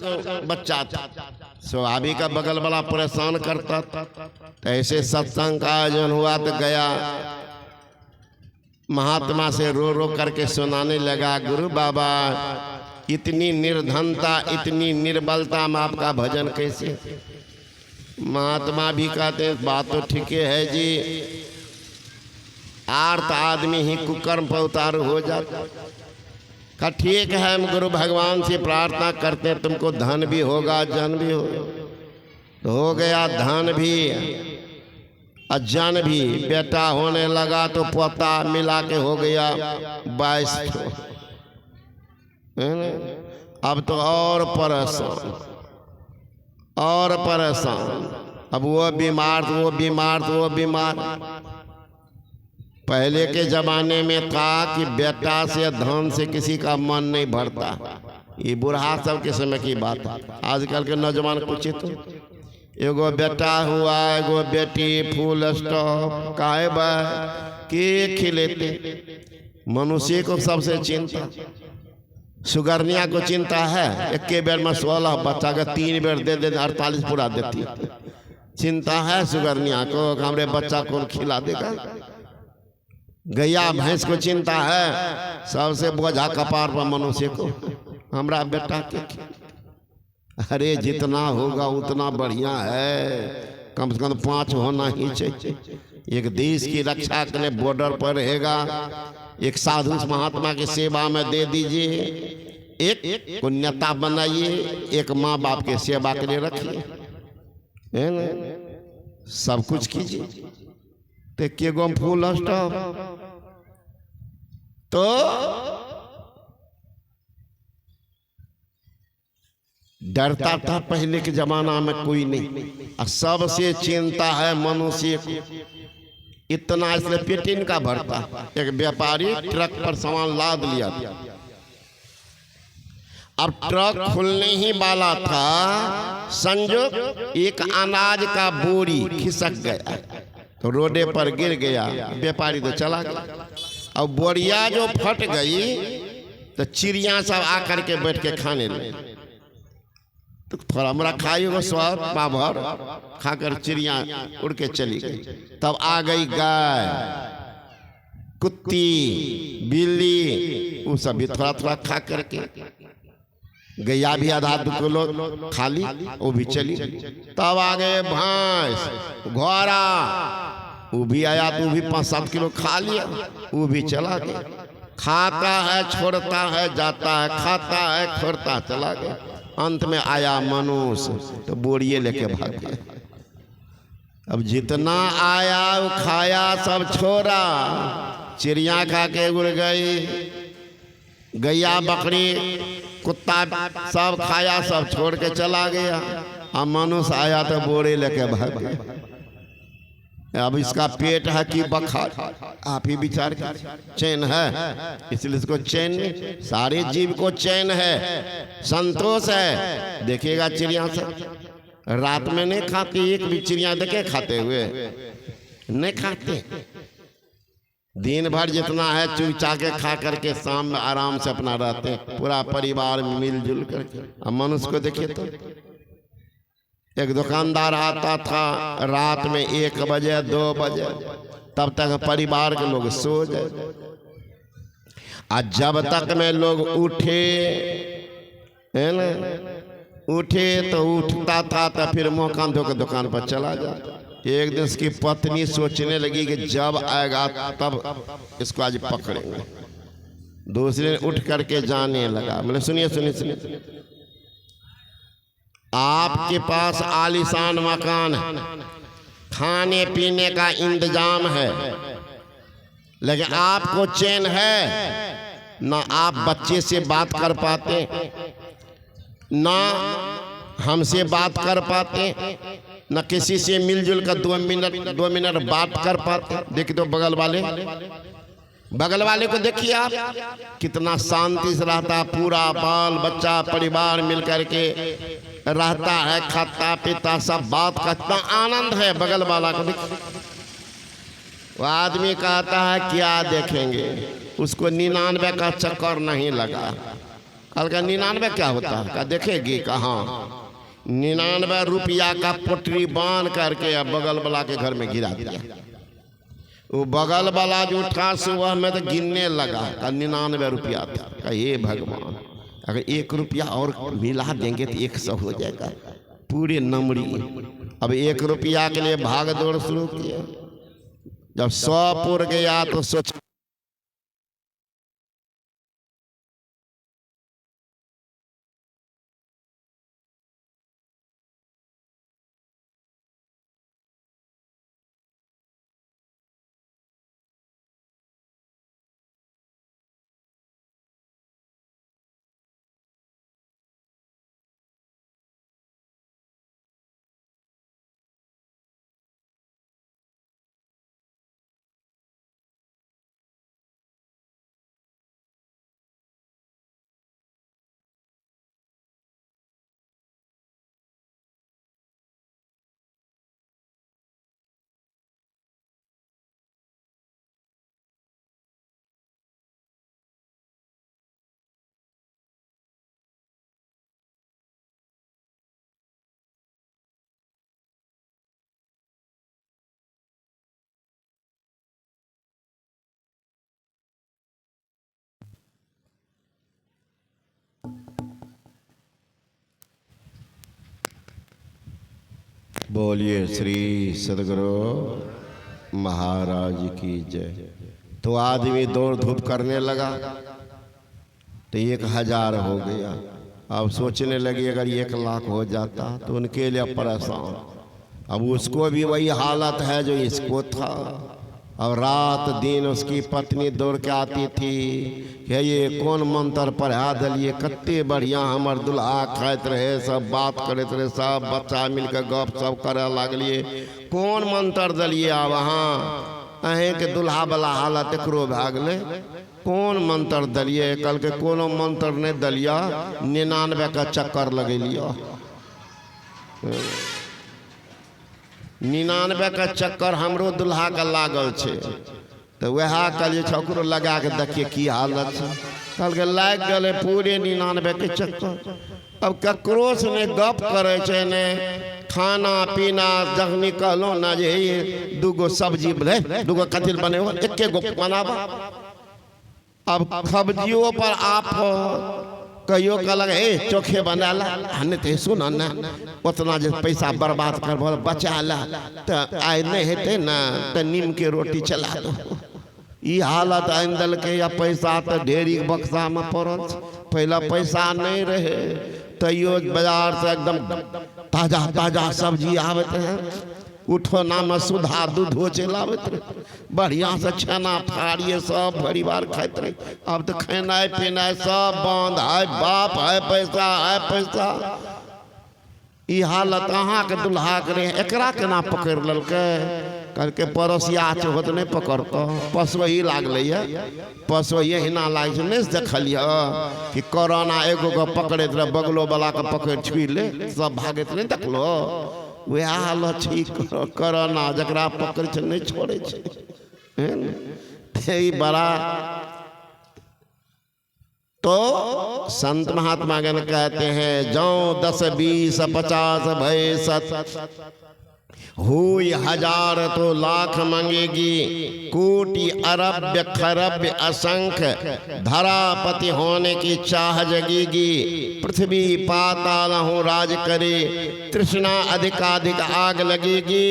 बच्चा था, स्वाभाविक का बगल वाला परेशान करता था। तो ऐसे सत्संग का आयोजन हुआ तो गया, महात्मा से रो रो करके सुनाने लगा, गुरु बाबा इतनी निर्धनता, इतनी निर्बलता में आपका भजन कैसे। महात्मा भी कहते हैं बात तो ठीक है जी, आर्त आदमी ही कुकर्म पर उतार हो जाता। का ठीक है, हम गुरु भगवान से प्रार्थना करते हैं तुमको धन भी होगा जन भी होगा। तो हो गया धन भी और जन भी, बेटा होने लगा तो पोता मिला के हो गया 22। अब तो और परेशान और परेशान, अब वो बीमार तो वो बीमार तो वो बीमार। पहले के जमाने में था कि बेटा से धन से किसी का मन नहीं भरता, ये बुढ़ा सब के समय की बात है। आजकल के नौजवान कुछ तो एगो बेटा हुआ एगो बेटी, फुल स्टॉप काहे बा के खिलेते। मनुष्य को सबसे चिंता, सुगरनिया को चिंता है, एक के बेर में 16 बच्चा का 3 बेर दे दे 48 पूरा देती। चिंता है सुगरनिया को हमारे बच्चा कौन खिला देगा। गैया भैंस को चिंता है, सबसे बोझा कपार पर मनुष्य को, हमारा बेटा के। अरे जितना होगा उतना बढ़िया है, कम से कम 5 होना ही चाहिए। एक देश की रक्षा के लिए बॉर्डर पर रहेगा, एक साधु महात्मा की सेवा में दे दीजिए, एक को नेता बनाइए, एक माँ बाप के सेवा के लिए रखिए, है ना, सब कुछ कीजिए। तो के गो फूल स्टॉप तो डरता था पहले के जमाना में कोई नहीं, और सबसे चिंता है मनुष्य को। इतना इसलिए पेट इनका भरता। एक व्यापारी ट्रक पर सामान लाद लिया था, अब ट्रक खुलने ही वाला था, संजोग एक अनाज का बोरी खिसक गया तो रोडे पर गिर गया, व्यापारी तो चला गया। अब बोरिया जो फट गई तो चिड़िया सब आकर के बैठ के खाने लगे। तो थोड़ा हमारा खाई हो स्वाद बाभर खाकर चिड़िया उड़ के चली गई। तब आ गई गाय, कुत्ती, बिल्ली, वो सब भी थोड़ा थोड़ा खा करके, गैया भी आधा किलो खा ली, वो भी चली। तब आ गए भैंस, घोड़ा, वो भी आया तो वो भी 5-7 किलो खा लिया, वो भी चला गया। खाता है छोड़ता है जाता है, खाता है छोड़ता चला गया। अंत में आया मनुष्य तो बोरिए लेके भाग गया। अब जितना आया वो खाया सब छोड़ा, चिड़िया खा के उड़ गई, गैया बकरी कुत्ता सब खाया, सब छोड़ के चला गया। अब मनुष्य आया तो बोरे लेके भाग गया। अब इसका पेट है कि बखार, आप ही विचार कर। चैन है इसलिए इसको चैन, सारे जीव को चैन है, संतोष है। देखिएगा चिड़िया से रात में नहीं खाती, एक भी चिड़िया देखे खाते हुए नहीं खाते। दिन भर जितना है चुचा के खा करके शाम में आराम से अपना रहते हैं, पूरा परिवार मिलजुल करके। अब मनुष्य को देखिए तो एक दुकानदार आता था रात में 1 बजे 2 बजे, तब तक परिवार के लोग सो जाए। आज जब तक में लोग उठे, है ना, उठे तो उठता था तो फिर मुँह कान धो के दुकान पर चला जाता। एक दिन उसकी पत्नी सोचने लगी कि जब आएगा तब इसको आज पकड़ेंगे। दूसरे दिन उठ करके जाने लगा। मतलब सुनिए सुनिए सुनिए, आपके पास आलीशान मकान है, खाने पीने का इंतजाम है, लेकिन आपको चैन है ना, आप बच्चे से बात कर पाते, ना हमसे बात कर पाते, न किसी से मिलजुल कर 2 मिनट बात कर पाते। देखिए तो बगल वाले को देखिए आप, कितना शांति से रहता, पूरा बाल बच्चा परिवार मिलकर के रहता है, खाता पीता सब बात का इतना आनंद है। बगल वाला को देखिए, वो आदमी कहता है क्या देखेंगे, उसको 99 का चक्कर नहीं लगा। कल का 99 क्या होता है? का देखेगी कहाँ 99 रुपया का पोटरी बांध करके अब बगल वाला के घर में गिरा दिया। वो बगल वाला जो उठा सुबह में तो गिनने लगा का 99 रुपया था। का ये भगवान, अगर 1 रुपया और मिला देंगे तो 100 हो जाएगा पूरे नमरी। अब 1 रुपया के लिए भाग दौड़ शुरू किया। जब 100 पुर गया तो सोच बोलिए श्री सदगुरु महाराज की जय। तो आदमी दौड़ धूप करने लगा तो 1000 हो गया। अब सोचने लगे अगर 1 लाख हो जाता तो उनके लिए परेशान। अब उसको भी वही हालत है जो इसको था। और रात दिन उसकी पत्नी दौड़ के आती थी कि ये कौन मंत्र पढ़ा दिलिए, कत्ते बढ़िया हमर दुल्हा खाइत रहे, सब बात करते रहे, सब बच्चा मिलकर गप सब करे लगलिए, कौन मंत्र दिलिए। अब हाँ अहें के दुल्हा वाला हालत एकरो भए गेलै, कौन मंत्र दिलिए। कल के कोनो मंत्र नहीं दिलिया, 99 का चक्कर लगेलिया। 99 का चक्कर हमरो दुल्हा का लागल छे। तो वह कल छकरो लगा के देखिए की हालत है। कल के लाग गए पूरे 99 के चक्कर। अब ककरो से ने गप करे छे ने खाना पीना। जखनी कहलो ना जे ये 2 सब्जी बने 2 कथिल बने हो 1 गो बनावा। अब सब्जियों पर आप कहियो कहलक हे चोखे बना ला, हने ते सुन ना उतना जे पैसा बर्बाद कर बचा ला तो आय नहीं हेते ना तो नीम के रोटी चला दो। ई हालत आन दल के या पैसा तो ढेरी बक्सा में पड़ल। पहला पैसा नहीं रहे तैयो बाजार से एकदम ताजा ताजा सब्जी आवत है। उठो नाम सुधा दूध हो चलावत रहे, बढ़िया से छेना फाड़िए सब परिवार खाते रहे। अब तो खाना पीना सब बंद है। बाप है पैसा है पैसा। ई हालत अहाँ के दुल्हा करे एकरा केना पकड़ ललके। करके पड़ोसिया होत नहीं पकड़तो पसवही लागल है। पसवही हिना लाग नहीं देखलिए कि कोरोना एगो को पकड़े रहे बगलो वाला के पकड़ छुई ले सब भागत नहीं देखलो। वह हालत ठीक कोरोना जकरा पकड़ छे नहीं छोड़े छे बड़ा। तो संत महात्मा गण कहते हैं जो 10 20 50 भय 100 हुई 1000 तो लाख मांगेगी। कोटि अरब खरब असंख्य धरापति होने की चाह जगेगी। पृथ्वी पाताल हो राज करे तृष्णा अधिकाधिक आग लगेगी।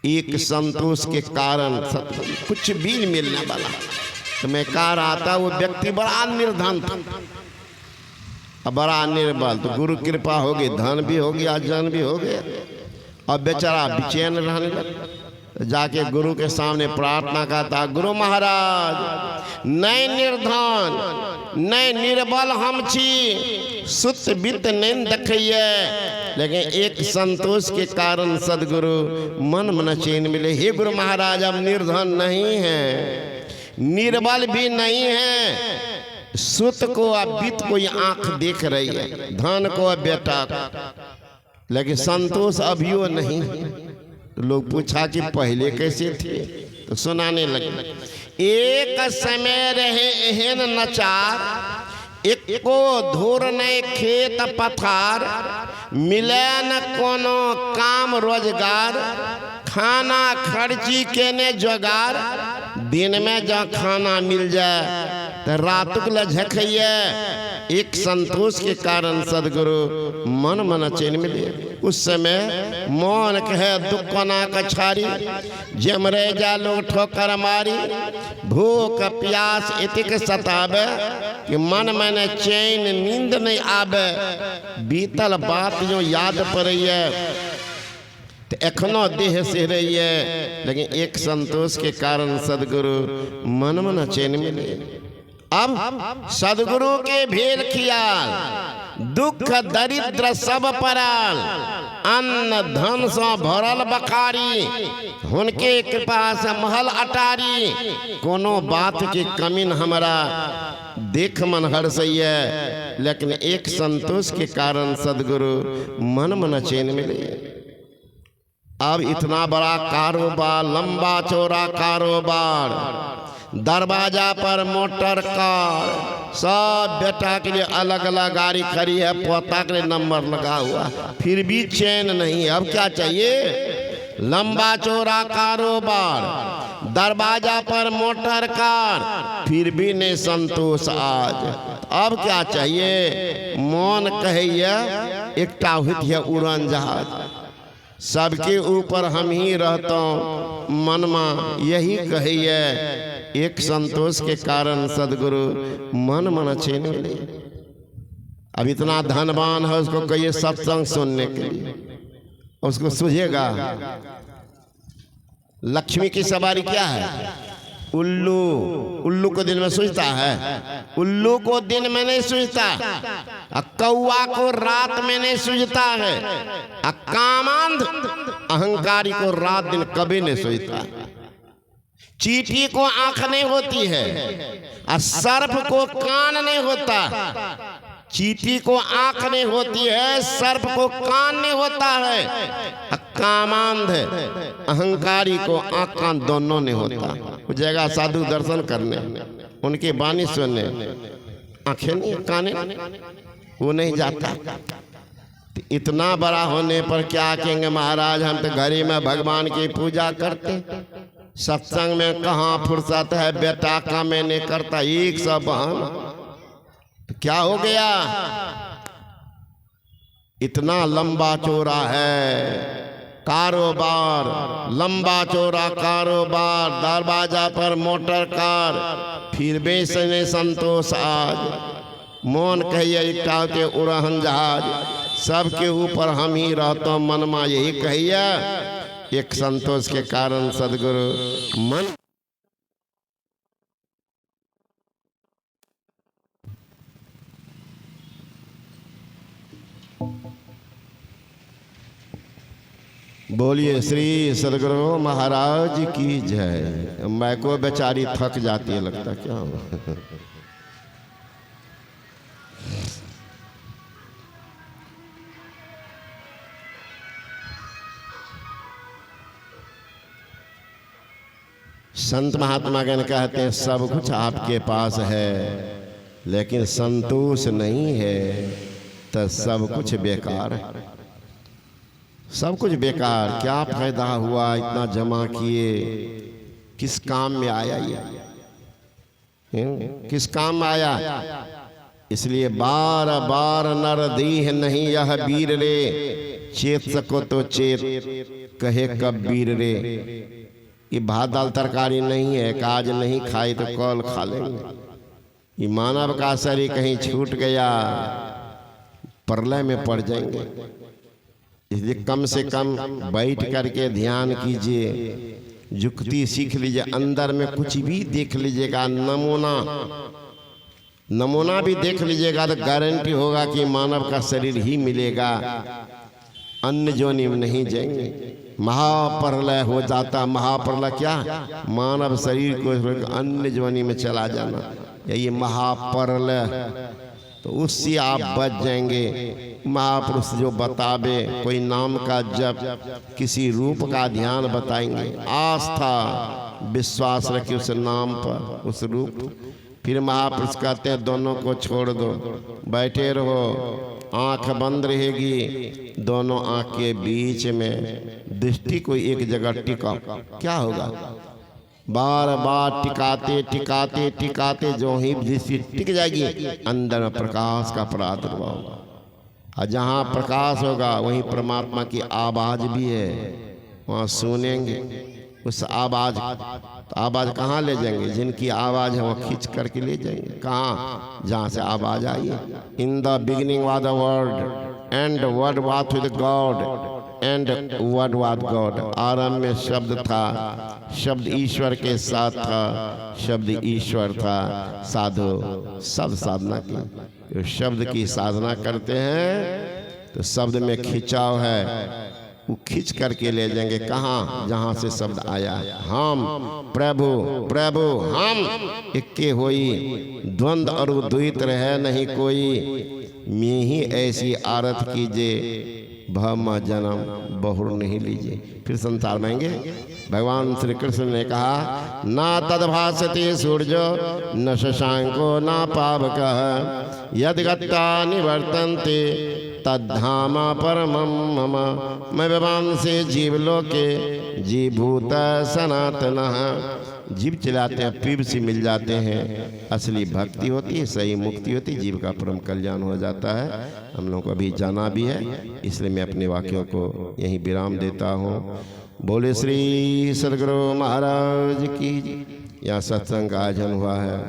एक संतोष के कारण कुछ भी नहीं मिलने वाला। तो मैं कह रहा था वो व्यक्ति बड़ा निर्धन था, बड़ा निर्बल। तो गुरु कृपा होगी, धन भी हो गया जन भी हो गया। और बेचारा बेचैन रहने लगा। जाके गुरु के सामने प्रार्थना करता, गुरु महाराज नहीं निर्धन नहीं निर्बल हम छी, सुत बित नहीं देखिए, लेकिन एक संतोष के कारण सदगुरु मन मन चैन मिले। हे गुरु महाराज हम निर्धन नहीं है, निर्बल भी नहीं है, सुत को अब बित को आंख देख रही है, धन को बेटा, लेकिन संतोष अभियो नहीं। तो लोग पूछा कि पहले कैसे थे, तो सुनाने लगे। एक समय रहे एहन नचार एको धूर नहीं खेत पथार, मिले न कोनो काम रोजगार, खाना खर्ची के ने जोगार। दिन में जहाँ खाना मिल जाए तो रात को झखइए। एक संतोष के कारण सदगुरु मन मन चैन मिले। उस समय मौन कहे दुख ना कछारी, जमरे जा लोग ठोकर मारी। भूख प्यास इतिक सतावे, कि मन मैंने चैन नींद नहीं आवे। बीतल बात जो याद पड़े तो एखनो देह से रही है, लेकिन एक संतोष के कारण सदगुरु मन मन चैन मिले। अब सदगुरु के भेल खियाल, दुख दरिद्र सब पराल। अन्न धन से भरल बखारी, उनके कृपा से महल अटारी। कोनो बात की कमी न हमारा देख मन हर्षइए, लेकिन एक संतोष के कारण सदगुरु मन मन चैन मिले। अब इतना बड़ा कारोबार, लंबा चौड़ा कारोबार, दरवाजा पर मोटर कार, सब बेटा के लिए अलग अलग गाड़ी खड़ी है, पोता के लिए नंबर लगा हुआ, फिर भी चैन नहीं। अब क्या चाहिए? लंबा चौड़ा कारोबार, दरवाजा पर मोटर कार, फिर भी नहीं संतोष आज। अब क्या चाहिए? मौन कहिए एकटा हुत है उड़न जहाज, सबके ऊपर हम ही रहता हूँ मनमा यही कहिए। एक संतोष के कारण सदगुरु मन मन चैन मिले। अब इतना धनवान है, उसको कहिए सत्संग सुनने के लिए, उसको सूझेगा? लक्ष्मी की सवारी क्या है? उल्लू। उल्लू को दिन में सूझता है? उल्लू को दिन में नहीं सूझता, कौवा को रात में नहीं सूझता है, कामांध अहंकारी को रात दिन कभी नहीं सूझता। चींटी को आंख नहीं होती है, और सर्प को कान नहीं होता। चींटी को आंख नहीं होती है, सर्प को कान नहीं होता है, कामांध अहंकारी को आंख कान दोनों नहीं होता। वो जाएगा साधु दर्शन करने, उनकी वाणी सुनने, आंखें नहीं काने वो नहीं जाता। इतना बड़ा होने पर क्या कहेंगे महाराज, हम तो घड़ी में भगवान की पूजा करते, सत्संग में कहाँ फुर्सत है, बेटा का मैं नहीं करता। एक सब तो क्या हो गया? इतना लंबा चौड़ा है कारोबार, लंबा चौड़ा कारोबार, दरवाजा पर मोटर कार, फिर भी से संतोष आज। मौन कहिए एकटा के उड़न जहाज, सबके ऊपर हम ही रहता मनमा यही कहिए। एक संतोष के कारण सदगुरु मन बोलिए श्री सदगुरु महाराज की जय। मैं को बेचारी थक जाती है, लगता क्या हो। संत महात्मा गण कहते हैं सब कुछ आपके पास है, लेकिन संतोष नहीं है तो सब कुछ बेकार है। सब कुछ बेकार, क्या फायदा हुआ? इतना जमा किए, किस काम में आया ये? किस काम में आया? इसलिए बार बार नर दीह नहीं यह वीर रे, चेत सको तो चेत कहे कब वीर रे। ये भात दाल तरकारी नहीं है, आज नहीं खाई तो कल खा लेंगे। ये मानव का शरीर कहीं छूट गया, प्रलय में पड़ जाएंगे। इसलिए कम से कम बैठ करके ध्यान कीजिए, जुक्ति सीख लीजिए, अंदर में कुछ भी देख लीजिएगा, नमूना भी देख लीजिएगा तो गारंटी होगा कि मानव का शरीर ही मिलेगा, अन्य जोनि में नहीं जाएंगे। महाप्रलय हो जाता, महाप्रलय क्या? मानव शरीर को अन्य जोनि में चला जाना, यही महाप्रलय। तो उससे आप बच जाएंगे। महापुरुष जो बतावे, कोई नाम का जप, किसी रूप का ध्यान बताएंगे, आस्था विश्वास रखिए उस नाम पर, उस रूप। फिर महापुरुष कहते हैं दोनों को छोड़ दो, बैठे रहो, आंख बंद रहेगी, दोनों आंख के बीच में दृष्टि को एक जगह टिका, क्या होगा? बार बार टिकाते टिकाते टिकाते जो ही दृष्टि टिक जाएगी, अंदर में प्रकाश का प्रादुर्भाव होगा। और जहाँ प्रकाश होगा वहीं परमात्मा की आवाज भी है, वहाँ सुनेंगे उस आवाज। तो आवाज कहाँ ले जाएंगे? जिनकी आवाज है वो खींच करके ले जाएंगे। कहाँ? जहाँ से आवाज आई है। In the beginning was the word and word was with God and word was God. आरंभ में शब्द था, शब्द ईश्वर के साथ था, शब्द ईश्वर था। साधु सब साधना की, जो शब्द की साधना करते हैं तो शब्द में खिंचाव है, वो खींच करके ले जाएंगे। कहाँ? जहाँ से शब्द आया। हम प्रभु प्रभु हम इक्के होई, द्वंद और द्वैत रहे नहीं कोई। मैं ही ऐसी आरत कीजिए, भम जन्म बहुर नहीं लीजिए। फिर संसार में आएंगे। भगवान श्री कृष्ण ने कहा, ना तद्भासते सूर्यो न शशांको ना पावकः यद्गत्वा निवर्तन्ते तद्धाम परमं मम। मैं भगवान से जीवलोके जीवभूत सनातनः। जीव चलाते हैं, पीर से मिल जाते हैं, असली भक्ति होती है, सही मुक्ति होती है, जीव का परम कल्याण हो जाता है। हम लोगों को अभी जाना भी है, इसलिए मैं अपने वाक्यों को यहीं विराम देता हूँ। बोले श्री सद्गुरु महाराज की। यहाँ सत्संग का आयोजन हुआ है।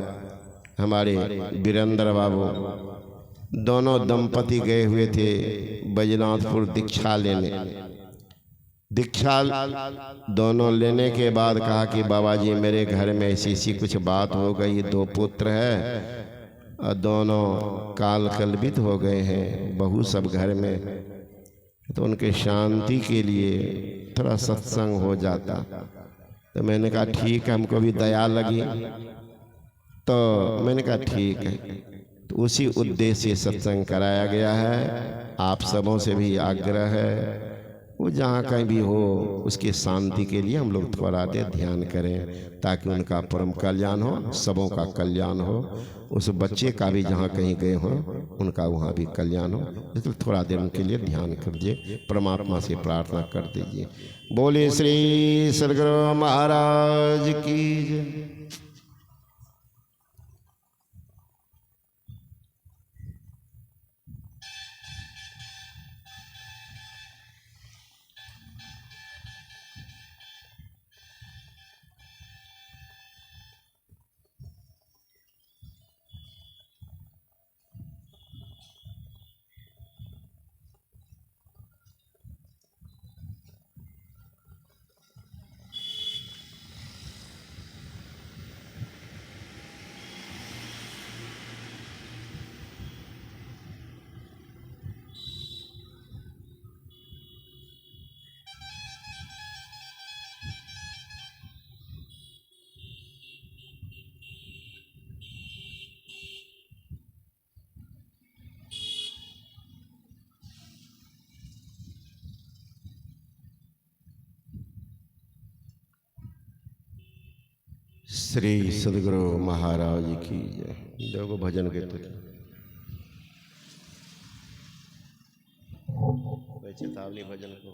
हमारे वीरेंद्र बाबू दोनों दंपति गए हुए थे बैजनाथपुर दीक्षा लेने। दीक्षा दोनों लेने के बाद कहा कि बाबा जी मेरे घर में ऐसी कुछ बात हो गई, 2 पुत्र है और दोनों काल कल्पित हो गए हैं, बहू सब घर में, तो उनके शांति के लिए थोड़ा सत्संग हो जाता। तो मैंने कहा ठीक है, हमको भी दया लगी, तो मैंने कहा ठीक है। तो उसी उद्देश्य से सत्संग कराया गया है। आप सबों से भी आग्रह है, वो जहाँ कहीं भी हो उसकी शांति के लिए हम लोग थोड़ा देर ध्यान करें, ताकि उनका परम कल्याण हो, सबों का कल्याण हो। उस बच्चे का भी जहाँ कहीं गए हों उनका वहाँ भी कल्याण हो, इसलिए थोड़ा देर उनके लिए ध्यान कर दीजिए, परमात्मा से प्रार्थना कर दीजिए। बोले श्री सद्गुरु महाराज की जय। श्री सद्गुरु महाराज की जय। देखो भजन के तो चेतावनी भजन को